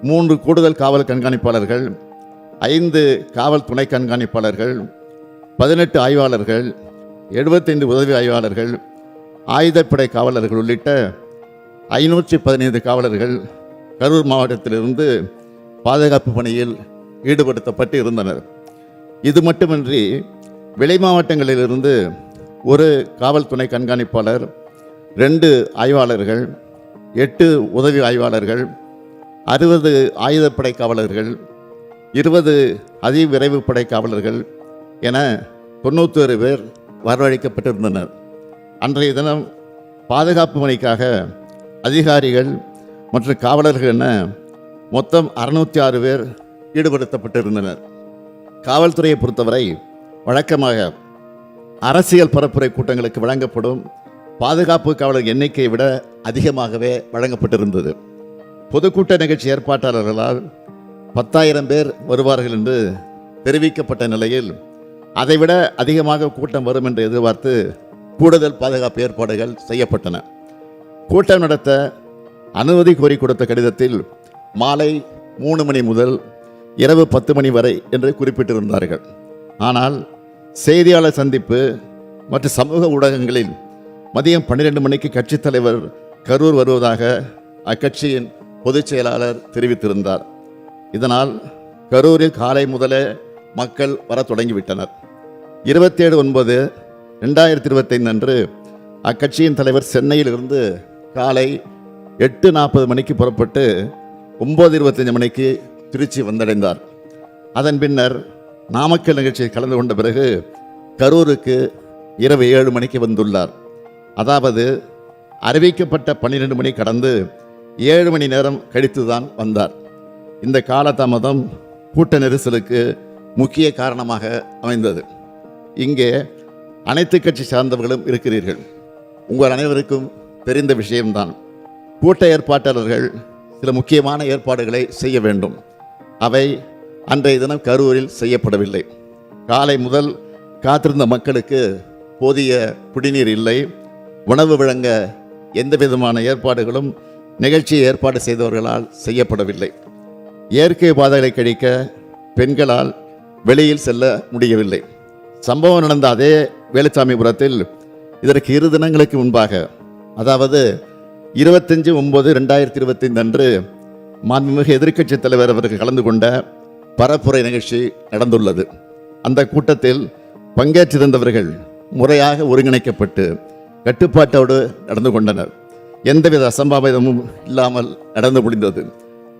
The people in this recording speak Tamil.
3 கூடுதல் காவல் கண்காணிப்பாளர்கள், 5 காவல் துணை கண்காணிப்பாளர்கள், 18 ஆய்வாளர்கள், 75 உதவி ஆய்வாளர்கள், ஆயுதப்படை காவலர்கள் உள்ளிட்ட 515 காவலர்கள் கரூர் மாவட்டத்திலிருந்து பாதுகாப்பு பணியில் ஈடுபடுத்தப்பட்டு இருந்தனர். இது மட்டுமின்றி வெளி மாவட்டங்களிலிருந்து ஒரு காவல் துணை கண்காணிப்பாளர், 2 ஆய்வாளர்கள், 8 உதவி ஆய்வாளர்கள், 60 ஆயுதப்படை காவலர்கள், 20 அதிவிரைவு படை காவலர்கள் என 91 பேர் வரவழைக்கப்பட்டிருந்தனர். அன்றைய தினம் பாதுகாப்பு பணிக்காக அதிகாரிகள் மற்றும் காவலர்கள் என மொத்தம் 606 பேர் ஈடுபடுத்தப்பட்டிருந்தனர். காவல்துறையை பொறுத்தவரை வழக்கமாக அரசியல் பரப்புரை கூட்டங்களுக்கு வழங்கப்படும் பாதுகாப்பு காவலர் எண்ணிக்கையை விட அதிகமாகவே வழங்கப்பட்டிருந்தது. பொதுக்கூட்ட நிகழ்ச்சி ஏற்பாட்டாளர்களால் 10,000 பேர் வருவார்கள் என்று தெரிவிக்கப்பட்ட நிலையில் அதைவிட அதிகமாக கூட்டம் வரும் என்று எதிர்பார்த்து கூடுதல் பாதுகாப்பு ஏற்பாடுகள் செய்யப்பட்டன. கூட்டம் நடத்த அனுமதி கோரி கொடுத்த கடிதத்தில் மாலை 3 மணி முதல் இரவு 10 மணி வரை என்று குறிப்பிட்டிருந்தார்கள். ஆனால் செய்தியாளர் சந்திப்பு மற்றும் சமூக ஊடகங்களில் மதியம் 12 மணிக்கு கட்சித் தலைவர் கரூர் வருவதாக அக்கட்சியின் பொதுச் செயலாளர் தெரிவித்திருந்தார். இதனால் கரூரில் காலை முதலே மக்கள் வர தொடங்கிவிட்டனர். 27/9/2025 அன்று அக்கட்சியின் தலைவர் சென்னையிலிருந்து காலை 8:40 மணிக்கு புறப்பட்டு 9:25 மணிக்கு திருச்சி வந்தடைந்தார். அதன் பின்னர் நாமக்கல் நிகழ்ச்சியில் கலந்து கொண்ட பிறகு கரூருக்கு இரவு 7 மணிக்கு வந்துள்ளார். அதாவது அறிவிக்கப்பட்ட 12 மணி கடந்து 7 மணி நேரம் கழித்துதான் வந்தார். இந்த காலதாமதம் கூட்ட நெரிசலுக்கு முக்கிய காரணமாக அமைந்தது. இங்கே அனைத்து கட்சி சார்ந்தவர்களும் இருக்கிறீர்கள். உங்கள் அனைவருக்கும் தெரிந்த விஷயம்தான். கூட்ட ஏற்பாட்டாளர்கள் சில முக்கியமான ஏற்பாடுகளை செய்ய வேண்டும். அவை அன்றைய தினம் கரூரில் செய்யப்படவில்லை. காலை முதல் காத்திருந்த மக்களுக்கு போதிய குடிநீர் இல்லை. உணவு வழங்க எந்த விதமான ஏற்பாடுகளும் நிகழ்ச்சியை ஏற்பாடு செய்தவர்களால் செய்யப்படவில்லை. இயற்கை பாதைகளை கழிக்க பெண்களால் வெளியில் செல்ல முடியவில்லை. சம்பவம் நடந்த அதே வேலுச்சாமிபுரத்தில் இதற்கு 2 தினங்களுக்கு முன்பாக, அதாவது 25/9/2025 அன்று மாண்புமிகு எதிர்க்கட்சித் தலைவர் அவர்கள் கலந்து கொண்ட பரப்புரை நிகழ்ச்சி நடந்துள்ளது. அந்த கூட்டத்தில் பங்கேற்றிருந்தவர்கள் முறையாக ஒருங்கிணைக்கப்பட்டு கட்டுப்பாட்டோடு நடந்து கொண்டனர். எந்தவித அசம்பாவிதமும் இல்லாமல் நடந்து முடிந்தது.